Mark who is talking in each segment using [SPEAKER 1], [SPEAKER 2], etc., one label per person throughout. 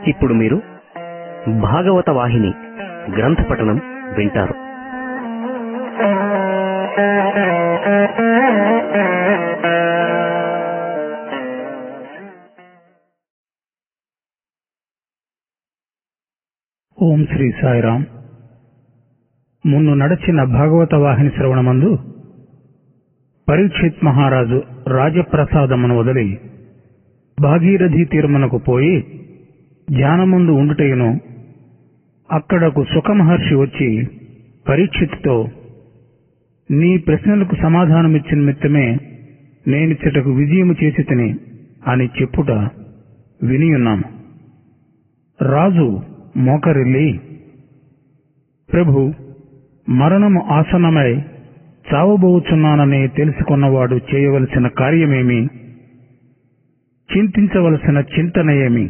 [SPEAKER 1] ఇప్పుడు మీరు భాగవత వాహిని గ్రంథ పఠనం వింటారు.
[SPEAKER 2] ఓం శ్రీ సాయిరాం. మున్ను నడచిన భాగవత వాహిని శ్రవణమందు పరీక్షిత్ మహారాజు రాజప్రసాదమును వదిలి భాగీరథీ తీరమునకు పోయి ధ్యానమందు ఉండుటయును, అక్కడకు సుఖమహర్షి వచ్చి పరీక్షిత్తో, నీ ప్రశ్నలకు సమాధానమిచ్చిన నిమిత్తమే నేనిచ్చటకు విజయము చేసి తిని అని చెప్పుట వినియున్నాము. రాజు మోకరిల్లి, ప్రభు, మరణము ఆసన్నమై చావబోచున్నానని తెలుసుకున్నవాడు చేయవలసిన కార్యమేమి? చింతించవలసిన చింతన ఏమి?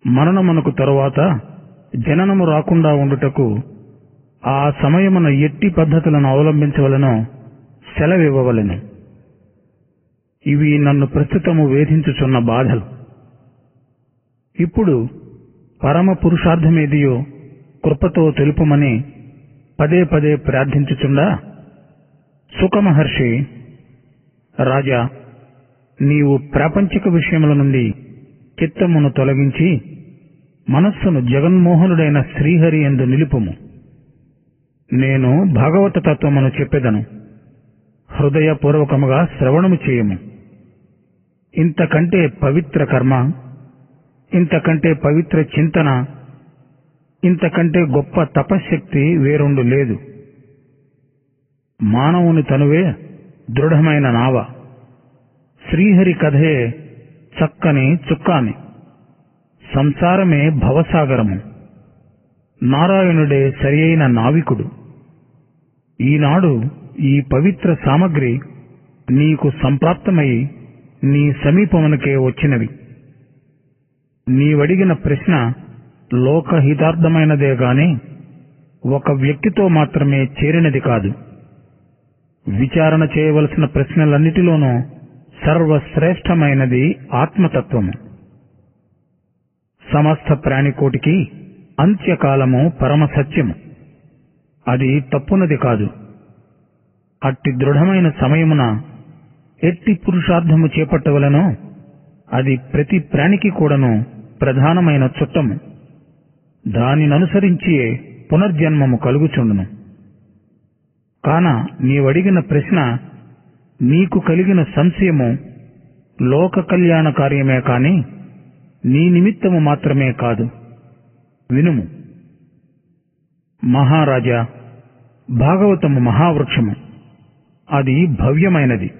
[SPEAKER 2] మరణమునకు తరువాత జననము రాకుండా ఉండుటకు ఆ సమయమున ఎట్టి పద్ధతులను అవలంబించవలనో సెలవివ్వవలెను. ఇవి నన్ను ప్రస్తుతము వేధించుచున్న బాధలు. ఇప్పుడు పరమ పురుషార్థమేదియో కృపతో తెలుపుమని పదే పదే ప్రార్థించుచుండా సుఖమహర్షి, రాజా, నీవు ప్రాపంచిక విషయముల నుండి చిత్తమును తొలగించి మనస్సును జగన్మోహనుడైన శ్రీహరి యందు నిలుపుము. నేను భాగవత తత్వమును చెప్పెదను, హృదయపూర్వకముగా శ్రవణము చేయము. ఇంతకంటే పవిత్ర కర్మ, ఇంతకంటే పవిత్ర చింతన, ఇంతకంటే గొప్ప తపశ్శక్తి వేరొండు లేదు. మానవుని తనువే దృఢమైన నావ, శ్రీహరి కథే చక్కని చుక్కాని, సంసారమే భవసాగరము, నారాయణుడే సరియైన నావికుడు. ఈనాడు ఈ పవిత్ర సామగ్రి నీకు సంప్రాప్తమై నీ సమీపమునకే వచ్చినవి. నీవడిగిన ప్రశ్న లోకహితార్థమైనదే గాని ఒక వ్యక్తితో మాత్రమే చేరినది కాదు. విచారణ చేయవలసిన ప్రశ్నలన్నిటిలోనూ సర్వశ్రేష్టమైనది ఆత్మతత్వము. సమస్త ప్రాణికోటికి అంత్యకాలము పరమసత్యము. అది తప్పునది కాదు. అట్టి దృఢమైన సమయమున ఎట్టి పురుషార్థము చేపట్టవలనో అది ప్రతి ప్రాణికి కూడాను ప్రధానమైన చుట్టము. దానిననుసరించియే పునర్జన్మము కలుగుచుండును. కాన నీవడిగిన ప్రశ్న, నీకు కలిగిన సంశయము లోక కళ్యాణ కార్యమే కాని నీ నిమిత్తము మాత్రమే కాదు. వినుము. మహారాజా, భాగవతము మహావృక్షము. అది భవ్యమైనది.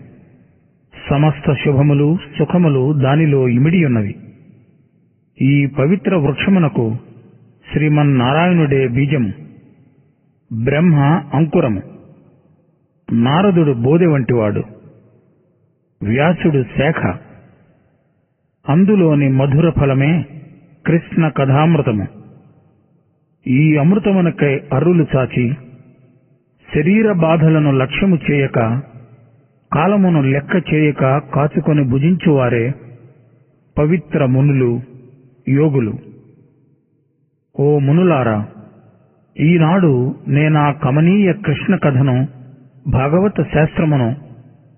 [SPEAKER 2] సమస్త శుభములు సుఖములు దానిలో ఇమిడియున్నవి. ఈ పవిత్ర వృక్షమునకు శ్రీమన్నారాయణుడే బీజము, బ్రహ్మ అంకురము, నారదుడు బోధె వంటివాడు, వ్యాసుడు శాఖ. అందులోని మధుర ఫలమే కృష్ణ కథామృతము. ఈ అమృతమునకై అర్రులు చాచి శరీర బాధలను లక్ష్యము చేయక, కాలమును లెక్క చేయక కాచుకొని భుజించువారే పవిత్ర మునులు, యోగులు. ఓ మునులారా, ఈనాడు నేనా కమనీయ కృష్ణ కథను, భాగవత శాస్త్రమును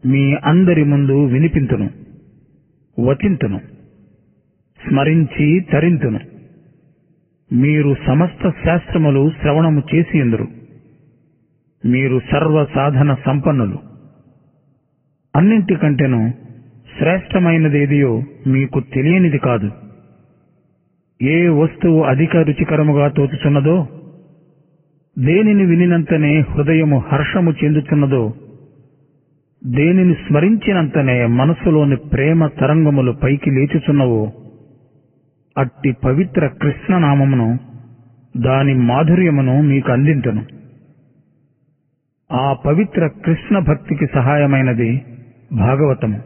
[SPEAKER 2] మీ అందరి ముందు వినిపింతును, వచింతును, స్మరించి తరింతును. మీరు సమస్త శాస్త్రములు శ్రవణము చేసియుందురు. మీరు సర్వ సాధన సంపన్నులు. అన్నింటికంటేనూ శ్రేష్టమైనదేదియో మీకు తెలియనిది కాదు. ఏ వస్తువు అధిక రుచికరముగా తోచుచున్నదో, దేనిని వినినంతనే హృదయము హర్షము చెందుచున్నదో, దేనిని స్మరించినంతనే మనస్సులోని ప్రేమ తరంగములు పైకి లేచుచున్నవో, అట్టి పవిత్ర కృష్ణనామమును, దాని మాధుర్యమును మీకు అందింతును. ఆ పవిత్ర కృష్ణ భక్తికి సహాయమైనది భాగవతము.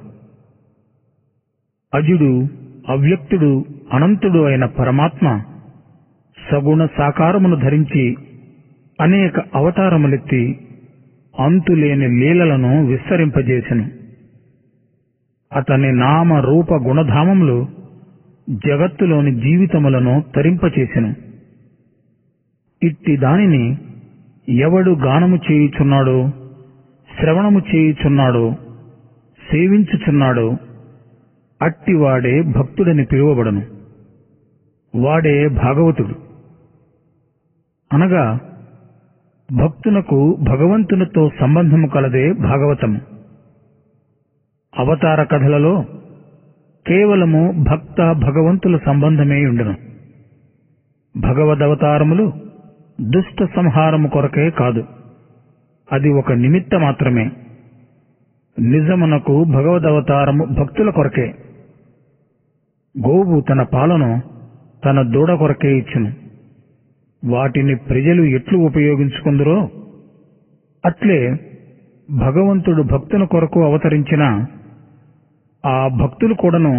[SPEAKER 2] అజుడు, అవ్యక్తుడు, అనంతుడు అయిన పరమాత్మ సగుణ సాకారమును ధరించి అనేక అవతారములెత్తి అంతులేని లీలలను విస్తరింపజేసెను. అతని నామ రూప గుణధామములు జగత్తులోని జీవితములను తరింపచేసెను. ఇట్టి దానిని ఎవడు గానము చేయుచున్నాడో, శ్రవణము చేయుచున్నాడో, సేవించుచున్నాడో అట్టివాడే భక్తుడని పిలువబడను. వాడే భాగవతుడు. అనగా భక్తునకు భగవంతునితో సంబంధము కలదే భాగవతము. అవతార కథలలో కేవలము భక్త భగవంతుల సంబంధమే ఉండును. భగవదవతారములు దుష్ట సంహారము కొరకే కాదు, అది ఒక నిమిత్త మాత్రమే. నిజమునకు భగవదవతారము భక్తుల కొరకే. గోవు తన పాలను తన దూడ కొరకే ఇచ్చును. వాటిని ప్రజలు ఎట్లు ఉపయోగించుకుందరో అట్లే భగవంతుడు భక్తుల కొరకు అవతరించిన ఆ భక్తులు కూడాను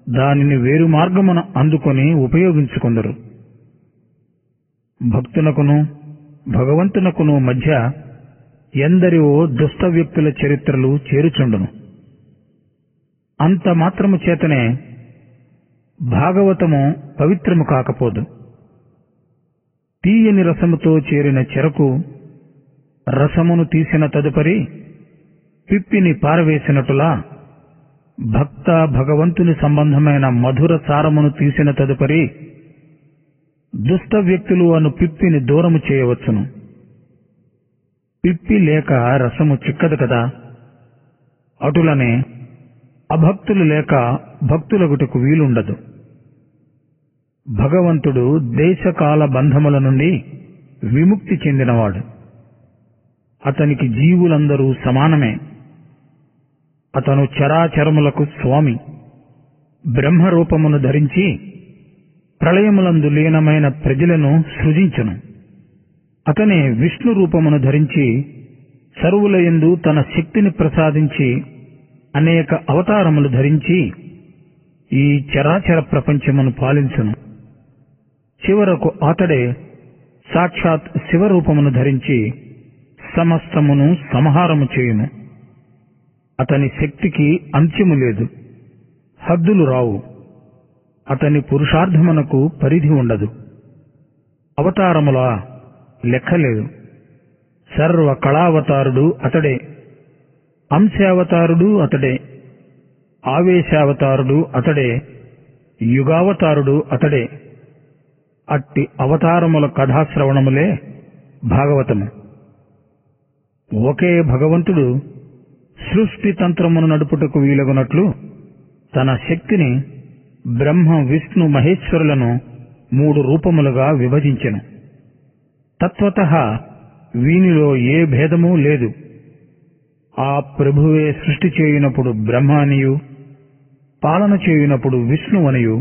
[SPEAKER 2] దానిని వేరు మార్గమున అందుకొని ఉపయోగించుకుందరు. భక్తునకును భగవంతునకును మధ్య ఎందరివో దుష్ట వ్యక్తుల చరిత్రలు చేరుచుండును. అంత మాత్రము చేతనే భాగవతము పవిత్రము కాకపోదు. తీయని రసముతో చేరిన చెరకు రసమును తీసిన తదుపరి పిప్పిని పారవేసినట్టులా భక్త భగవంతుని సంబంధమైన మధుర సారమును తీసిన తదుపరి దుష్ట వ్యక్తులు అను పిప్పిని దూరము చేయవచ్చును. పిప్పి లేక రసము చిక్కదు కదా. అటులనే అభక్తులు లేక భక్తులగుటకు వీలుండదు. భగవంతుడు దేశకాల బంధముల నుండి విముక్తి చెందినవాడు. అతనికి జీవులందరూ సమానమే. అతను చరాచరములకు స్వామి. బ్రహ్మరూపమును ధరించి ప్రళయములందు లీనమైన ప్రజలను సృజించును. అతనే విష్ణు రూపమును ధరించి సర్వులయందు తన శక్తిని ప్రసాదించి అనేక అవతారములు ధరించి ఈ చరాచర ప్రపంచమును పాలించును. చివరకు అతడే సాక్షాత్ శివరూపమును ధరించి సమస్తమును సంహారము చేయును. అతని శక్తికి అంత్యము లేదు, హద్దులు రావు. అతని పురుషార్థమునకు పరిధి ఉండదు. అవతారముల లెక్కలేదు. సర్వ కళావతారుడు అతడే, అంశావతారుడు అతడే, ఆవేశావతారుడు అతడే, యుగావతారుడు అతడే. అట్టి అవతారముల కథాశ్రవణములే భాగవతము. ఒకే భగవంతుడు సృష్టి తంత్రమును నడుపుటకు వీలగునట్లు తన శక్తిని బ్రహ్మ విష్ణు మహేశ్వరులను 3 రూపములుగా విభజించెను. తత్వతః వీనిలో ఏ భేదమూ లేదు. ఆ ప్రభువే సృష్టి చేయునప్పుడు బ్రహ్మ అనియు, పాలన చేయునప్పుడు విష్ణువనియు,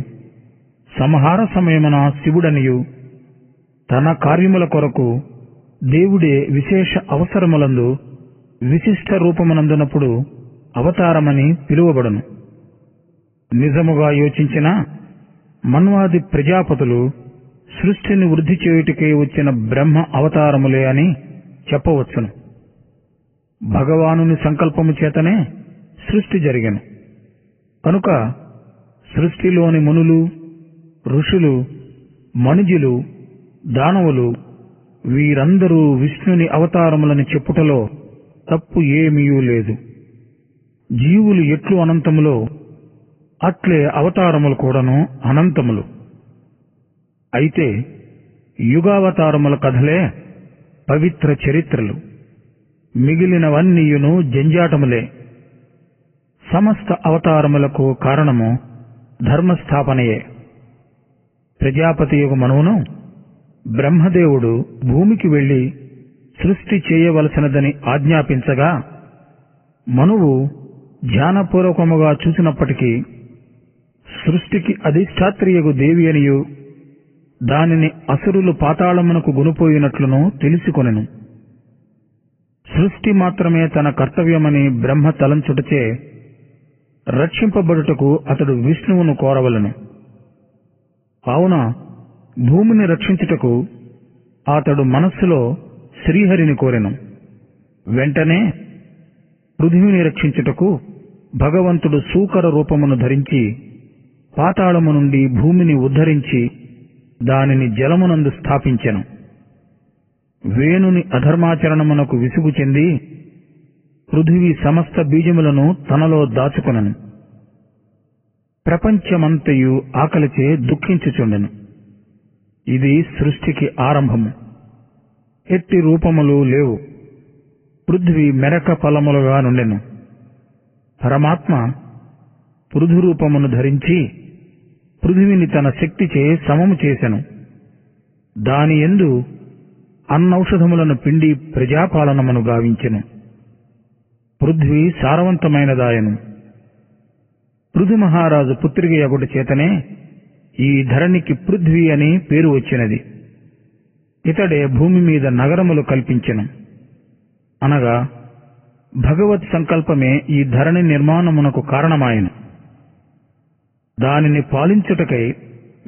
[SPEAKER 2] సంహార సమయమున శివుడనియు, తన కార్యముల కొరకు దేవుడే విశేష అవసరములందు విశిష్ట రూపమునందునప్పుడు అవతారమని పిలువబడును. నిజముగా యోచించిన మన్వాది ప్రజాపతులు సృష్టిని వృద్ధి చేయుటకై వచ్చిన బ్రహ్మ అవతారములే అని చెప్పవచ్చును. భగవానుని సంకల్పము చేతనే సృష్టి జరిగెను. కనుక సృష్టిలోని మునులు, ఋషులు, మనుజులు, దానవులు వీరందరూ విష్ణుని అవతారములని చెప్పుటలో తప్పు ఏమీయూ లేదు. జీవులు ఎట్లు అనంతములో అట్లే అవతారములు కూడాను అనంతములు. అయితే యుగావతారముల కథలే పవిత్ర చరిత్రలు. మిగిలినవన్నీయును జంజాటములే. సమస్త అవతారములకు కారణము ధర్మస్థాపనయే. ప్రజాపతి యొక్క మనువును బ్రహ్మదేవుడు భూమికి వెళ్లి సృష్టి చేయవలసినదని ఆజ్ఞాపించగా మనువు ధ్యానపూర్వకముగా చూసినప్పటికీ సృష్టికి అధిష్టాత్రియగు దేవి అనియు, దానిని అసురులు పాతాళమునకు గునిపోయినట్లును తెలుసుకొనెను. సృష్టి మాత్రమే తన కర్తవ్యమని బ్రహ్మ తలంచుటచే రక్షింపబడుటకు అతడు విష్ణువును కోరవలెను. కావున భూమిని రక్షించుటకు అతడు మనస్సులో శ్రీహరిని కోరెను. వెంటనే పృథివిని రక్షించుటకు భగవంతుడు సూకర రూపమును ధరించి పాతాళము నుండి భూమిని ఉద్ధరించి దానిని జలమునందు స్థాపించెను. వేణుని అధర్మాచరణమునకు విసుగు చెంది పృథివీ సమస్త బీజములను తనలో దాచుకొనెను. ప్రపంచమంతయు ఆకలిచే దుఃఖించుచుండెను. ఇది సృష్టికి ఆరంభము. ఎట్టి రూపములు లేవు. పృథ్వీ మెరక ఫలములుగా నుండెను. పరమాత్మ పృథు రూపమును ధరించి పృథివిని తన శక్తిచే సమము చేసెను. దాని యందు అన్నౌషధములను పిండి ప్రజాపాలనమును గావించెను. పృథ్వీ సారవంతమైనదాయను. పృథు మహారాజు పుత్రిక యగుట చేతనే ఈ ధరణికి పృథ్వీ అని పేరు వచ్చినది. ఇతడే భూమి మీద నగరములు కల్పించెను. అనగా భగవత్ సంకల్పమే ఈ ధరణి నిర్మాణమునకు కారణమాయెను. దానిని పాలించుటకై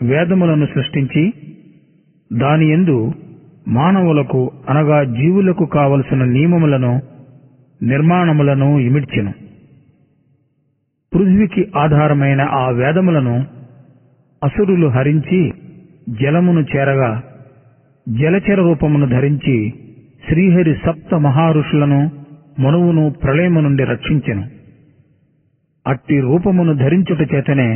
[SPEAKER 2] వేదములను సృష్టించి దాని యందు మానవులకు అనగా జీవులకు కావలసిన నియమములను నిర్మాణములను ఇమిడ్చెను. పృథ్వీకి ఆధారమైన ఆ వేదములను అసురులు హరించి జలమును చేరగా జలచర రూపమును ధరించి శ్రీహరి సప్త మహారుషులను మనువును ప్రళయము నుండి రక్షించెను. అట్టి రూపమును ధరించుట చేతనే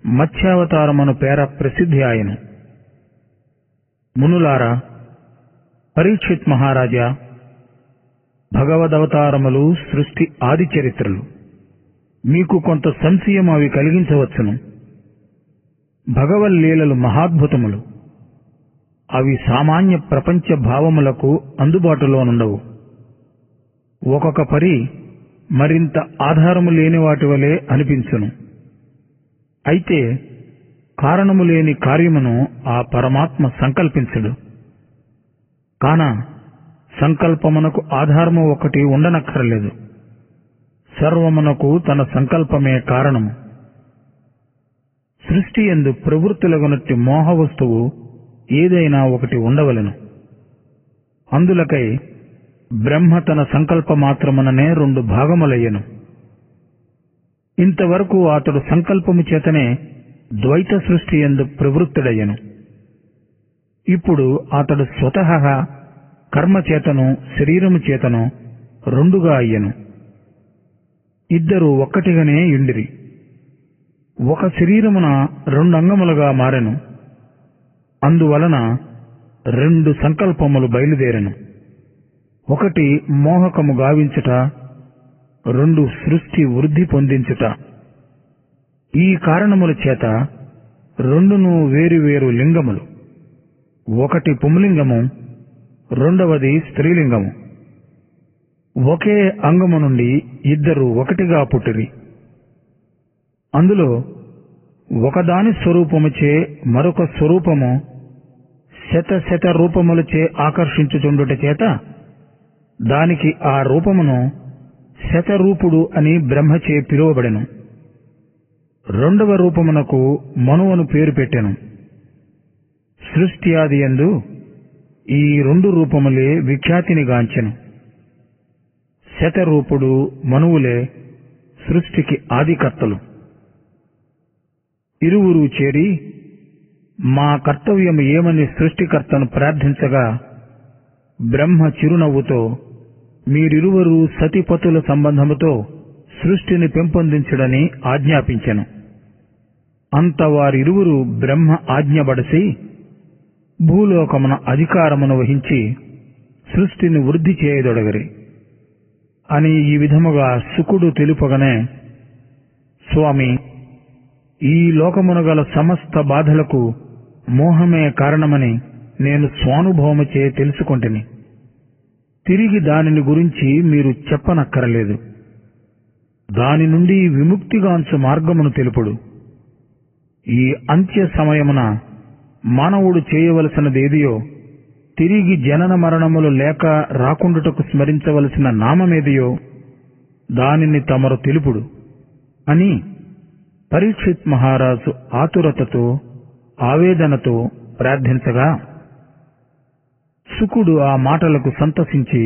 [SPEAKER 2] మత్స్యావతారమును పేర ప్రసిద్ధి ఆయను. మునులారా, పరీక్షిత్ మహారాజా, భగవదవతారములు సృష్టి ఆది చరిత్రలు. మీకు కొంత సంశయం అవి కలిగించవచ్చును. భగవల్లీలలు మహాద్భుతములు. అవి సామాన్య ప్రపంచ భావములకు అందుబాటులోనుండవు. ఒక్కొక్క పరి మరింత ఆధారము లేని వాటి వలె అనిపించును. అయితే కారణము లేని కార్యమును ఆ పరమాత్మ సంకల్పించడు. కాన సంకల్పమునకు ఆధారము ఒకటి ఉండనక్కరలేదు. సర్వమునకు తన సంకల్పమే కారణము. సృష్టి యందు ప్రవృత్తులగునట్టి మోహ వస్తువు ఏదైనా ఒకటి ఉండవలెను. అందులకై బ్రహ్మ తన సంకల్ప మాత్రముననే 2 భాగములయ్యెను. ఇంతవరకు అతడు సంకల్పము చేతనే ద్వైత సృష్టి యందు ప్రవృత్తుడయ్యెను. ఇప్పుడు అతడు స్వతహా కర్మ చేతను శరీరము చేతను 2గా అయ్యెను. ఇద్దరు ఒక్కటిగానే యుండిరి. ఒక శరీరమున 2 అంగములుగా మారెను. అందువలన 2 సంకల్పములు బయలుదేరెను. ఒకటి మోహకము గావించుట, 2 సృష్టి వృద్ధి పొందించుట. ఈ కారణముల చేత 2ను వేరువేరు లింగములు. ఒకటి పుంలింగము, 2వది స్త్రీలింగము. ఒకే అంగము నుండి ఇద్దరు ఒకటిగా పుట్టిరి. అందులో ఒకదాని స్వరూపముచే మరొక స్వరూపము శత రూపములచే ఆకర్షించుచుండుట చేత దానికి ఆ రూపమును శతరూపుడు అని బ్రహ్మచే పిలువబడెను. 2వ రూపమునకు మనువను పేరు పెట్టెను. సృష్టి ఆది యందు ఈ 2 రూపములే విఖ్యాతిని గాంచెను. శతరూపుడు మనువులే సృష్టికి ఆదికర్తలు. ఇరువురు చేరి మా కర్తవ్యము ఏమని సృష్టికర్తను ప్రార్థించగా బ్రహ్మ చిరునవ్వుతో మీరిరువరు సతిపతుల సంబంధముతో సృష్టిని పెంపొందించుడని ఆజ్ఞాపించెను. అంత వారిరువురు బ్రహ్మ ఆజ్ఞబడసి భూలోకమున అధికారమును వహించి సృష్టిని వృద్ధి చేయదొడగరి అని ఈ విధముగా శుకుడు తెలుపగనే, స్వామి, ఈ లోకమున గల సమస్త బాధలకు మోహమే కారణమని నేను స్వానుభవముచే తెలుసుకొంటిని. తిరిగి దానిని గురించి మీరు చెప్పనక్కరలేదు. దాని నుండి విముక్తిగాంచు మార్గమును తెలుపుడు. ఈ అంత్య సమయమున మానవుడు చేయవలసినదేదియో, తిరిగి జనన మరణములు లేక రాకుండుటకు స్మరించవలసిన నామమేదియో దానిని తమరు తెలుపుడు అని పరీక్షిత్ మహారాజు ఆతురతతో ఆవేదనతో ప్రార్థించగా శుకుడు ఆ మాటలకు సంతసించి,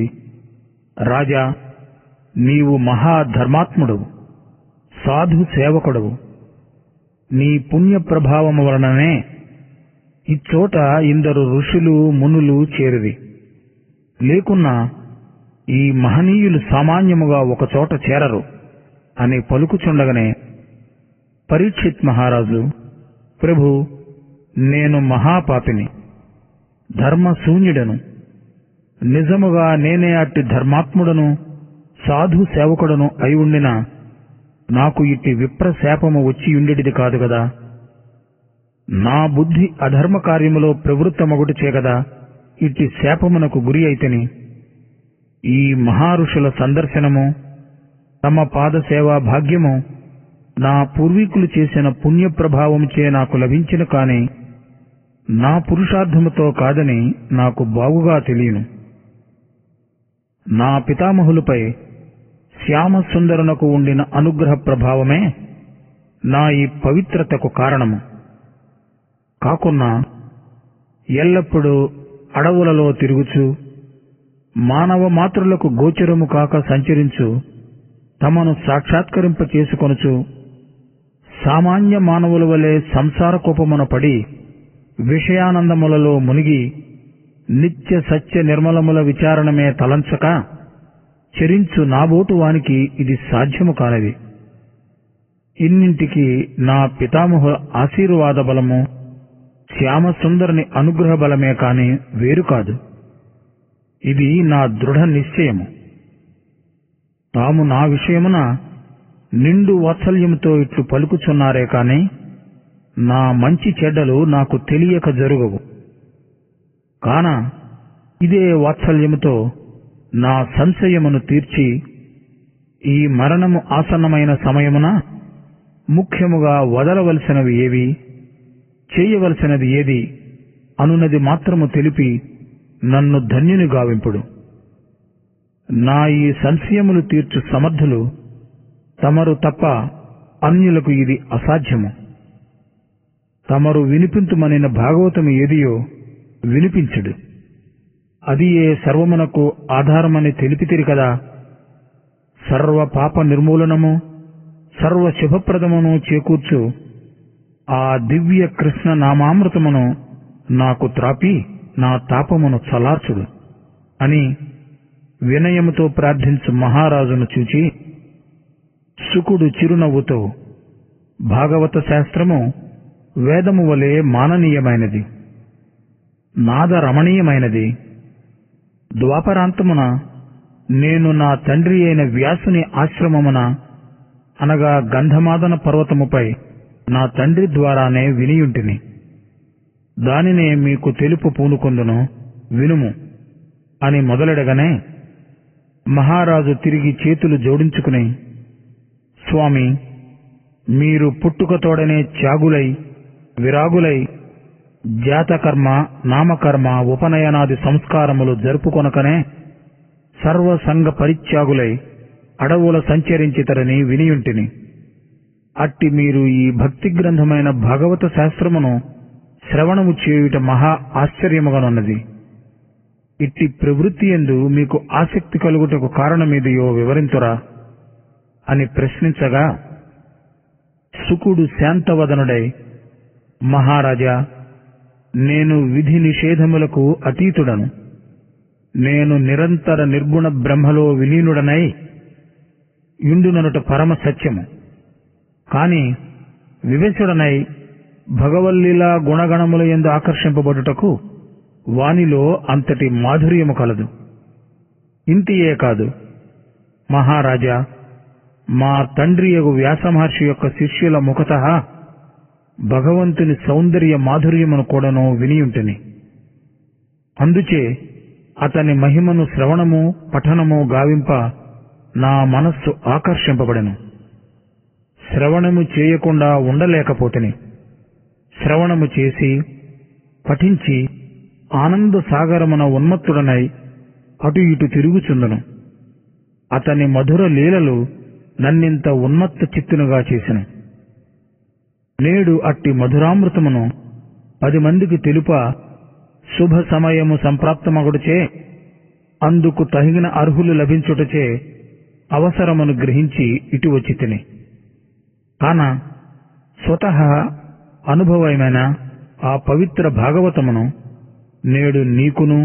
[SPEAKER 2] రాజా, నీవు మహాధర్మాత్ముడవు, సాధు సేవకుడవు. నీ పుణ్య ప్రభావము వలననే ఇచ్చోట ఇందరు ఋషులు మునులు చేరిరి. లేకున్నా ఈ మహనీయులు సామాన్యముగా ఒకచోట చేరరు అని పలుకుచుండగానే పరీక్షిత్ మహారాజు, ప్రభు, నేను మహాపాపిని, ధర్మశూన్యుడను. నిజముగా నేనే అట్టి ధర్మాత్ముడను సాధు సేవకుడను అయి ఉండినా నాకు ఇట్టి విప్రశాపము వచ్చియుండెడిది కాదు గదా. నా బుద్ధి అధర్మ కార్యములో ప్రవృత్తమగుటచే గదా ఇట్టి శాపమునకు గురి అయితేని. ఈ మహారుషుల సందర్శనము, తమ పాదసేవా భాగ్యము నా పూర్వీకులు చేసిన పుణ్యప్రభావముచే నాకు లభించిన కాని నా పురుషార్థముతో కాదని నాకు బాగుగా తెలియను. నా పితామహులపై శ్యామసుందరునకు ఉండిన అనుగ్రహ ప్రభావమే నా ఈ పవిత్రతకు కారణము. కాకున్నా ఎల్లప్పుడూ అడవులలో తిరుగుచు మానవ మాతృలకు గోచరము కాక సంచరించు తమను సాక్షాత్కరింప చేసుకొనుచు సామాన్య మానవుల వలె సంసార కోపమున పడి విషయానందములలో మునిగి నిత్య సత్య నిర్మలముల విచారణమే తలంచక చరించు నాబోటు వానికి ఇది సాధ్యము కానిది. ఇన్నింటికి నా పితామహుల ఆశీర్వాద బలము, శ్యామసుందరుని అనుగ్రహ బలమే కాని వేరు కాదు. ఇది నా దృఢ నిశ్చయము. తాము నా విషయమున నిండు వాత్సల్యముతో ఇట్లు పలుకుచున్నారే కాని నా మంచి చెడ్డలు నాకు తెలియక జరుగవు. కాన ఇదే వాత్సల్యముతో నా సంశయమును తీర్చి ఈ మరణము ఆసన్నమైన సమయమున ముఖ్యముగా వదలవలసినవి ఏవి, చేయవలసినది ఏది అనున్నది మాత్రము తెలిపి నన్ను ధన్యుని గావింపుడు. నా ఈ సంశయములు తీర్చు సమర్థులు తమరు తప్ప అన్యులకు ఇది అసాధ్యము. తమరు వినిపింతుమనిన భాగవతము ఏదియో వినిపించుడు. అది ఏ సర్వమునకు ఆధారమని తెలిపితిరి కదా. సర్వ పాప నిర్మూలనము, సర్వ శుభప్రదమును చేకూర్చు ఆ దివ్య కృష్ణ నామామృతమును నాకు త్రాపి నా తాపమును చలార్చుడు అని వినయముతో ప్రార్థించు మహారాజును చూచి శుకుడు చిరునవ్వుతో, భాగవత శాస్త్రము వేదము వలె మాననీయమైనది, నాదరమణీయమైనది. ద్వాపరాంతమున నేను నా తండ్రి అయిన వ్యాసుని ఆశ్రమమున అనగా గంధమాదన పర్వతముపై నా తండ్రి ద్వారానే వినియుంటిని. దానినే మీకు తెలుపు పూనుకొందును, వినుము అని మొదలెడగానే మహారాజు తిరిగి చేతులు జోడించుకుని, స్వామి, మీరు పుట్టుకతోడనే త్యాగులై విరాగులై జాతకర్మ, నామకర్మ, ఉపనయనాది సంస్కారములు జరుపుకొనకనే సర్వసంగ పరిత్యాగులై అడవుల సంచరించితరని వినియుంటిని. అట్టి మీరు ఈ భక్తి గ్రంథమైన భాగవత శాస్త్రమును శ్రవణము చేయుట మహా ఆశ్చర్యముగానున్నది. ఇట్టి ప్రవృత్తి యందు మీకు ఆసక్తి కలుగుటకు కారణమేదియో వివరించురా అని ప్రశ్నించగా శుకుడు శాంతవదనుడై, మహారాజా, నేను విధి నిషేధములకు అతీతుడను. నేను నిరంతర నిర్గుణ బ్రహ్మలో విలీనుడనై యుండుననుట పరమ సత్యము. కాని వివశుడనై భగవల్లీలా గుణగణముల యందు ఆకర్షింపబడుటకు వానిలో అంతటి మాధుర్యము కలదు. ఇంతియే కాదు మహారాజా, మా తండ్రియగు వ్యాసమహర్షి యొక్క శిష్యుల ముఖతః భగవంతుని సౌందర్య మాధుర్యమును కూడాను వినియుంటిని. అందుచే అతని మహిమను శ్రవణము పఠనము గావింప నా మనస్సు ఆకర్షింపబడెను. శ్రవణము చేయకుండా ఉండలేకపోతిని. శ్రవణము చేసి పఠించి ఆనంద సాగరమున ఉన్మత్తుడనై అటు ఇటు తిరుగుచుందును. అతని మధుర లీలలు నన్నింత ఉన్మత్త చిత్తునుగా చేసెను. నేడు అట్టి మధురామృతమును 10 మందికి తెలుప శుభ సమయము సంప్రాప్తమగుటచే అందుకు తగిన అర్హులు లభించుటచే అవసరమును గ్రహించి ఇటు వచ్చి తిని. కాన స్వతహా అనుభవమైన ఆ పవిత్ర భాగవతమును నేడు నీకును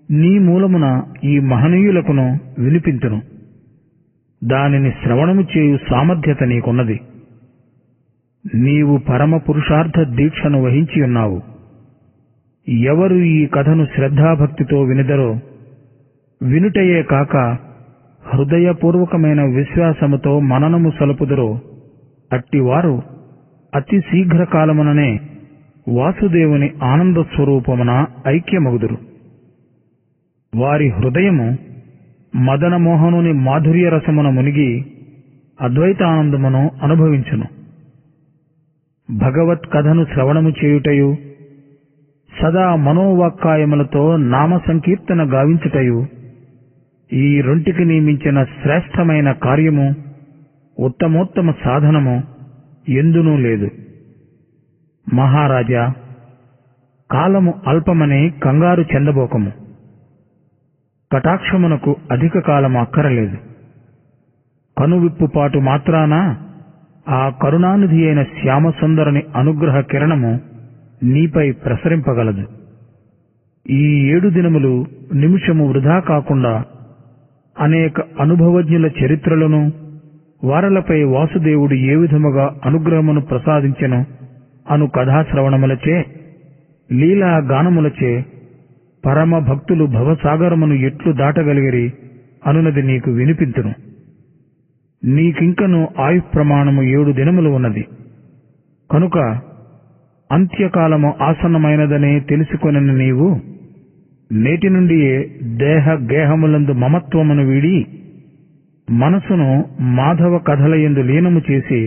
[SPEAKER 2] నీ మూలమున ఈ మహనీయులకును వినిపింతును. దానిని శ్రవణము చేయు సామర్థ్యత నీకున్నది. నీవు పరమ పురుషార్థ దీక్షను వహించియున్నావు. ఎవరు ఈ కథను శ్రద్ధాభక్తితో వినిదరో, వినుటయే కాక హృదయపూర్వకమైన విశ్వాసముతో మననము సలుపుదరో, అట్టివారు అతి శీఘ్రకాలముననే వాసుదేవుని ఆనంద స్వరూపమున ఐక్యమగుదురు. వారి హృదయము మదనమోహనుని మాధుర్య రసమున మునిగి అద్వైతానందమును అనుభవించును. భగవత్ కథను శ్రవణము చేయుటయు, సదా మనోవాక్కాయములతో నామ సంకీర్తన గావించుటయు ఈ రెంటికి నియమించిన శ్రేష్టమైన కార్యము, ఉత్తమోత్తమ సాధనము ఎందునూ లేదు. మహారాజా, కాలము అల్పమని కంగారు చెందబోకము. కటాక్షమునకు అధిక కాలము అక్కరలేదు. కనువిప్పుపాటు మాత్రాన ఆ కరుణానిధి అయిన శ్యామసుందరుని అనుగ్రహ కిరణము నీపై ప్రసరింపగలదు. ఈ 7 దినములు నిమిషము వృధా కాకుండా అనేక అనుభవజ్ఞుల చరిత్రలను, వారలపై వాసుదేవుడు ఏ విధముగా అనుగ్రహమును ప్రసాదించెను అను కథాశ్రవణములచే, లీలా గానములచే పరమ భక్తులు భవసాగరమును ఎట్లు దాటగలిగిరి అనునది నీకు వినిపింతును. నీకింకను ఆయుఃప్రమాణము 7 దినములు ఉన్నది. కనుక అంత్యకాలము ఆసన్నమైనదనే తెలుసుకొనిన నీవు నేటి నుండియే దేహ గేహములందు మమత్వమును వీడి మనసును మాధవ కథలయందు లీనము చేసి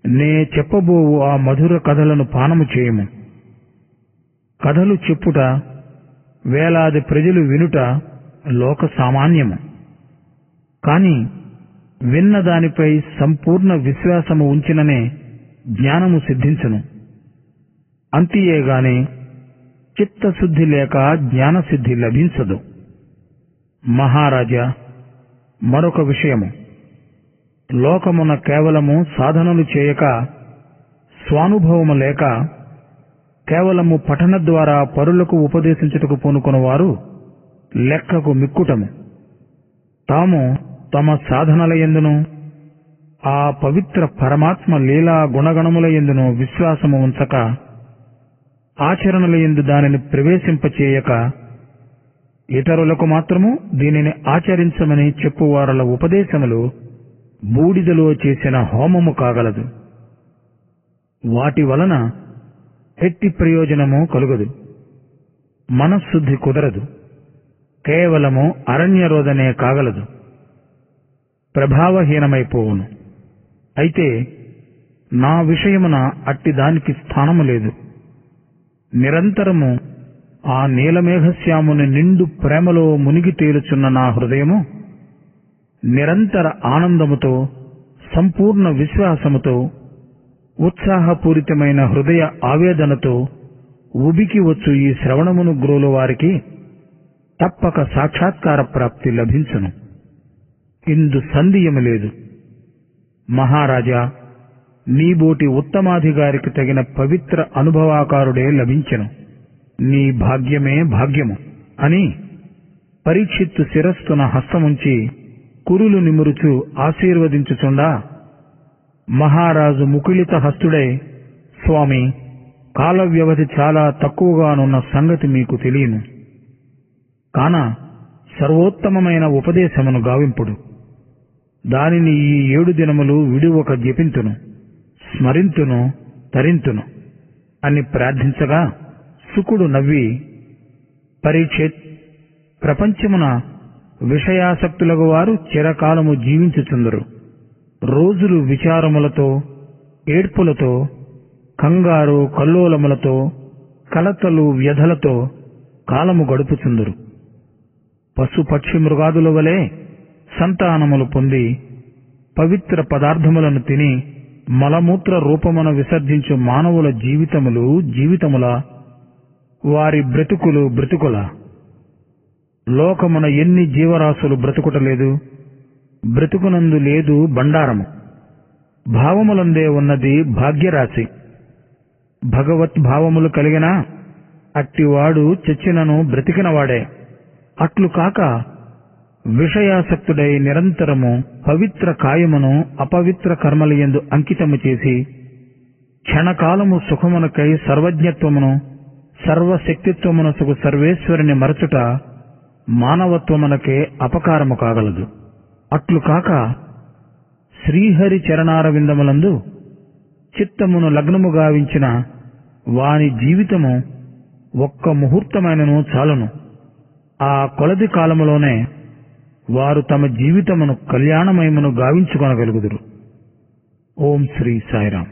[SPEAKER 2] నే చెప్పబోవు ఆ మధుర కథలను పానము చేయము. కథలు చెప్పుట, వేలాది ప్రజలు వినుట లోక సామాన్యము. కాని విన్న దానిపై సంపూర్ణ విశ్వాసము ఉంచిననే జ్ఞానము సిద్ధించును. అంతియేగాని చిత్తశుద్ధి లేక జ్ఞానసిద్ధి లభించదు. మహారాజా, మరొక విషయము. లోకమున కేవలము సాధనలు చేయక, స్వానుభవము లేక, కేవలము పఠన ద్వారా పరులకు ఉపదేశించుటకు పూనుకొనువారు లెక్కకు మిక్కుటము. తాము తమ సాధనలయందును ఆ పవిత్ర పరమాత్మ లీలా గుణగణములయందును విశ్వాసము ఉంచక, ఆచరణలయందు దానిని ప్రవేశింపచేయక, ఇతరులకు మాత్రము దీనిని ఆచరించమని చెప్పువారల ఉపదేశములు బూడిదలో చేసిన హోమము కాగలదు. వాటి వలన ఎట్టి ప్రయోజనము కలుగదు. మనశ్శుద్ధి కుదరదు. కేవలము అరణ్యరోధనే కాగలదు. ప్రభావహీనమైపోవును. అయితే నా విషయమున అట్టి దానికి స్థానము లేదు. నిరంతరము ఆ నీలమేఘశ్యాముని నిండు ప్రేమలో మునిగి తేలుచున్న నా హృదయము నిరంతర ఆనందముతో, సంపూర్ణ విశ్వాసముతో, ఉత్సాహపూరితమైన హృదయ ఆవేదనతో ఉబికి వచ్చు ఈ శ్రవణమును గ్రోలు వారికి తప్పక సాక్షాత్కార ప్రాప్తి లభించును. ఇందు సందేహము లేదు. మహారాజా, నీబోటి ఉత్తమాధికారికి తగిన పవిత్ర అనుభవాకారుడే లభించెను. నీ భాగ్యమే భాగ్యము అని పరీక్షిత్తు శిరస్సున హస్తముంచి కురులు నిమురుచు ఆశీర్వదించుచుండా మహారాజు ముకుళిత హస్తుడై, స్వామి, కాల వ్యవధి చాలా తక్కువగానున్న సంగతి మీకు తెలియను. కాన సర్వోత్తమమైన ఉపదేశమును గావింపుడు. దానిని ఈ 7 దినములు విడువక జపింతును, స్మరింతును, తరింతును అని ప్రార్థించగా శుకుడు నవ్వి, పరీక్షిత్, ప్రపంచమున విషయాసక్తులకు వారు చిరకాలము జీవించుచుందరు. రోజులు విచారములతో, ఏడ్పులతో, కంగారు కల్లోలములతో, కలతలు వ్యధలతో కాలము గడుపుచుందరు. పశుపక్షి మృగాదుల వలె సంతానములు పొంది పవిత్ర పదార్థములను తిని మలమూత్ర రూపమున విసర్జించు మానవుల జీవితముల వారి బ్రతుకుల లోకమున ఎన్ని జీవరాశులు బ్రతుకుటలేదు, బ్రతుకునందు లేదు బండారము. భావములందే ఉన్నది భాగ్యరాశి. భగవత్ భావములు కలిగిన అట్టివాడు చచ్చినను బ్రతికినవాడే. అట్లు కాక విషయాసక్తుడై నిరంతరము పవిత్ర కాయమును అపవిత్ర కర్మలయందు అంకితము చేసి క్షణకాలము సుఖమునకై సర్వజ్ఞత్వమును సర్వశక్తిత్వమునసుకు సర్వేశ్వరుని మరచుట మానవత్వమునకే అపకారము కాగలదు. అట్లు కాక శ్రీహరి చరణారవిందములందు చిత్తమును లగ్నము గావించిన వాని జీవితము ఒక్క ముహూర్తమైనను చాలును. ఆ కొలది కాలములోనే వారు తమ జీవితమును కళ్యాణమయమును గావించుకొనగలుగుదురు. ఓం శ్రీ సాయిరాం.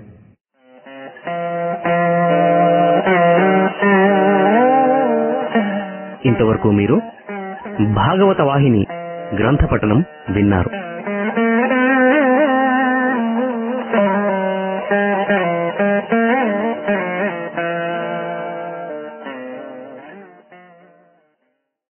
[SPEAKER 1] ఇంతవరకు మీరు భాగవత వాహిని గ్రంథ పఠనం విన్నారు.